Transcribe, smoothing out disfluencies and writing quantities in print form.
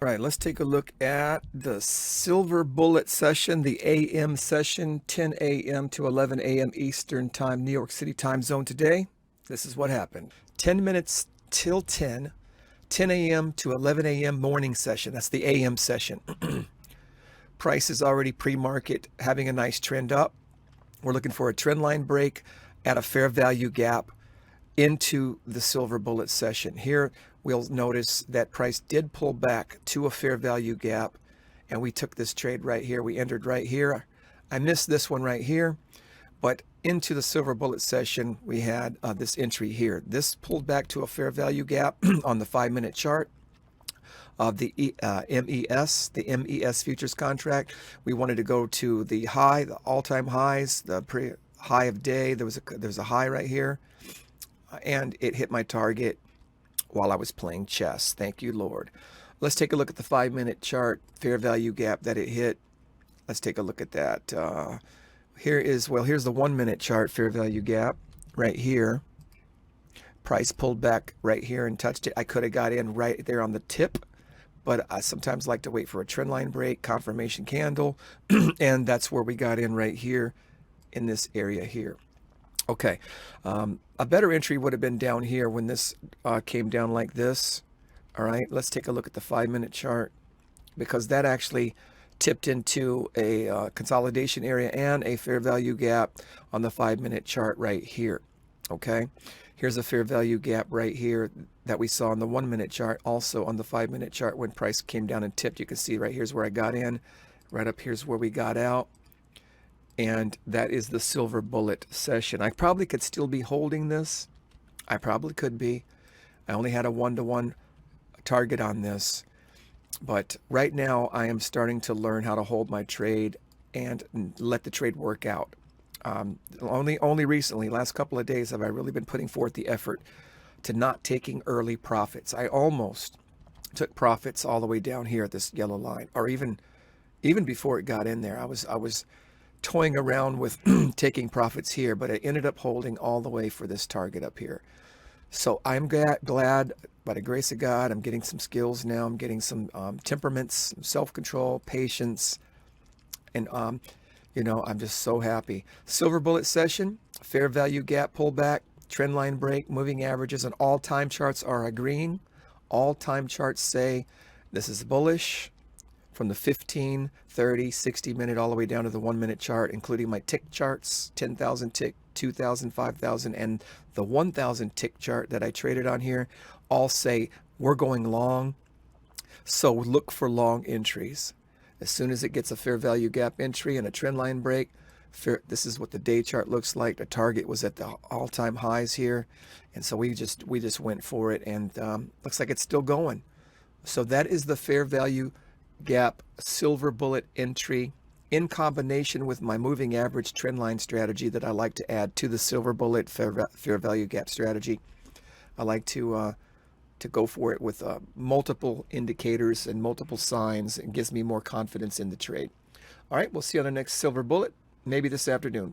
All right, let's take a look at the Silver Bullet session, the AM session, 10 a.m. to 11 a.m. Eastern Time, New York City time zone today. This is what happened. 10 minutes till 10, 10 a.m. to 11 a.m. morning session. That's the AM session. Price is already pre-market, having a nice trend up. We're looking for a trend line break at a fair value gap into the Silver Bullet session. Here, we'll notice that price did pull back to a fair value gap, and we took this trade right here. We entered right here. I missed this one right here, but into the Silver Bullet session, we had this entry here. This pulled back to a fair value gap on the 5-minute chart of the MES, the MES futures contract. We wanted to go to the high, the all-time highs, the high of day. There was a high right here, and it hit my target while I was playing chess. Thank you, Lord. Let's take a look at the 5-minute chart, fair value gap that it hit. Let's take a look at that. Here's the 1-minute chart, fair value gap right here. Price pulled back right here and touched it. I could have got in right there on the tip, but I sometimes like to wait for a trend line break, confirmation candle, and that's where we got in right here in this area here. Okay, a better entry would have been down here when this came down like this. All right, let's take a look at the 5-minute chart, because that actually tipped into a consolidation area and a fair value gap on the 5-minute chart right here. Okay, here's a fair value gap right here that we saw on the 1-minute chart, also on the 5-minute chart when price came down and tipped. You can see right here's where I got in, right up here's where we got out. And that is the Silver Bullet session. I probably could still be holding this. I probably could be. I only had a 1-to-1 target on this. But right now I am starting to learn how to hold my trade and let the trade work out. Only recently, last couple of days, have I really been putting forth the effort to not taking early profits. I almost took profits all the way down here at this yellow line, or even before it got in there. I was toying around with taking profits here, but I ended up holding all the way for this target up here. So I'm glad, by the grace of God, I'm getting some skills now. I'm getting some temperaments, some self-control, patience, and I'm just so happy. Silver Bullet session, fair value gap pullback, trend line break, moving averages, and all-time charts are agreeing. All-time charts say this is bullish, from the 15, 30, 60 minute all the way down to the 1-minute chart, including my tick charts, 10,000 tick, 2,000, 5,000, and the 1,000 tick chart that I traded on here, all say we're going long. So look for long entries. As soon as it gets a fair value gap entry and a trend line break, this is what the day chart looks like. The target was at the all-time highs here, and so we just went for it, and looks like it's still going. So that is the fair value gap Silver Bullet entry, in combination with my moving average trend line strategy that I like to add to the Silver Bullet fair value gap strategy. I like to go for it with multiple indicators and multiple signs. It gives me more confidence in the trade. All right, we'll see you on the next Silver Bullet, maybe this afternoon.